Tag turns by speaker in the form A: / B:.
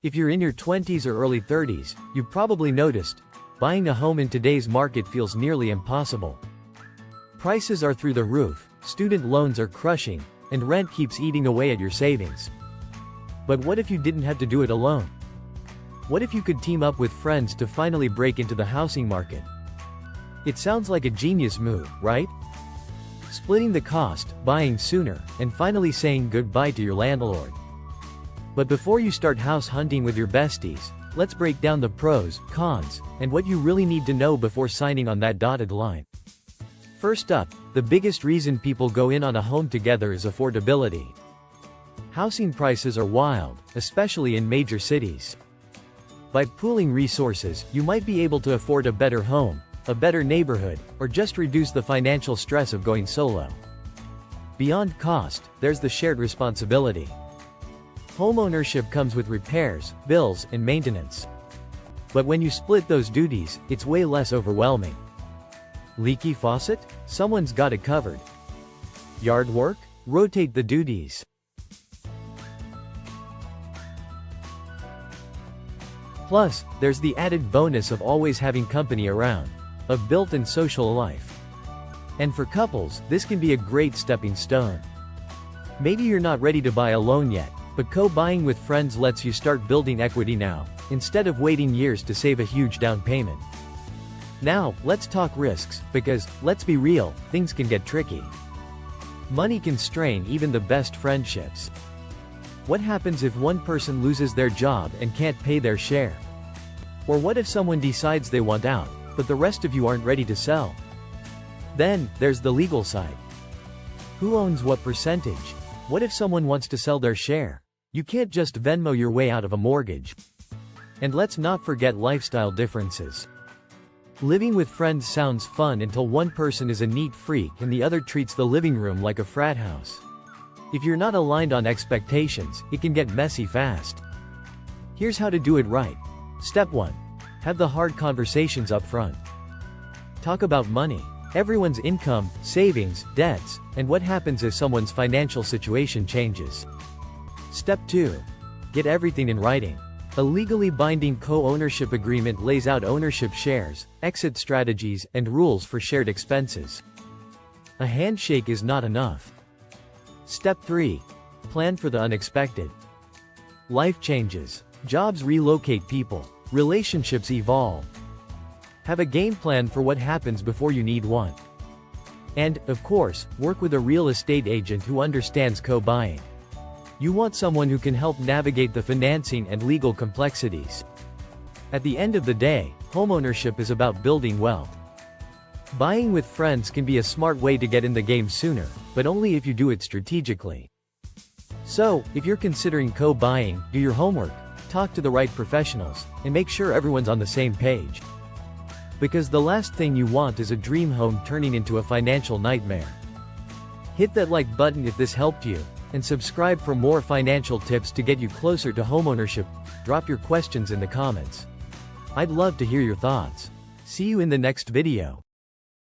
A: If you're in your 20s or early 30s, you've probably noticed, buying a home in today's market feels nearly impossible. Prices are through the roof, student loans are crushing, and rent keeps eating away at your savings. But what if you didn't have to do it alone? What if you could team up with friends to finally break into the housing market? It sounds like a genius move, right? Splitting the cost, buying sooner, and finally saying goodbye to your landlord. But before you start house hunting with your besties, let's break down the pros, cons, and what you really need to know before signing on that dotted line. First up, the biggest reason people go in on a home together is affordability. Housing prices are wild, especially in major cities. By pooling resources, you might be able to afford a better home, a better neighborhood, or just reduce the financial stress of going solo. Beyond cost, there's the shared responsibility. Homeownership comes with repairs, bills, and maintenance. But when you split those duties, it's way less overwhelming. Leaky faucet? Someone's got it covered. Yard work? Rotate the duties. Plus, there's the added bonus of always having company around, a built-in social life. And for couples, this can be a great stepping stone. Maybe you're not ready to buy alone yet, but co-buying with friends lets you start building equity now, instead of waiting years to save a huge down payment. Now, let's talk risks, because, let's be real, things can get tricky. Money can strain even the best friendships. What happens if one person loses their job and can't pay their share? Or what if someone decides they want out, but the rest of you aren't ready to sell? Then, there's the legal side. Who owns what percentage? What if someone wants to sell their share? You can't just Venmo your way out of a mortgage. And let's not forget lifestyle differences. Living with friends sounds fun until one person is a neat freak and the other treats the living room like a frat house. If you're not aligned on expectations, it can get messy fast. Here's how to do it right. Step 1. Have the hard conversations up front. Talk about money. Everyone's income, savings, debts, and what happens if someone's financial situation changes. Step 2. Get everything in writing. A legally binding co-ownership agreement lays out ownership shares, exit strategies, and rules for shared expenses. A handshake is not enough. Step 3. Plan for the unexpected. Life changes. Jobs relocate people. Relationships evolve. Have a game plan for what happens before you need one. And, of course, work with a real estate agent who understands co-buying. You want someone who can help navigate the financing and legal complexities. At the end of the day, homeownership is about building wealth. Buying with friends can be a smart way to get in the game sooner, but only if you do it strategically. So, if you're considering co-buying, do your homework, talk to the right professionals, and make sure everyone's on the same page. Because the last thing you want is a dream home turning into a financial nightmare. Hit that like button if this helped you, and subscribe for more financial tips to get you closer to homeownership. Drop your questions in the comments. I'd love to hear your thoughts. See you in the next video.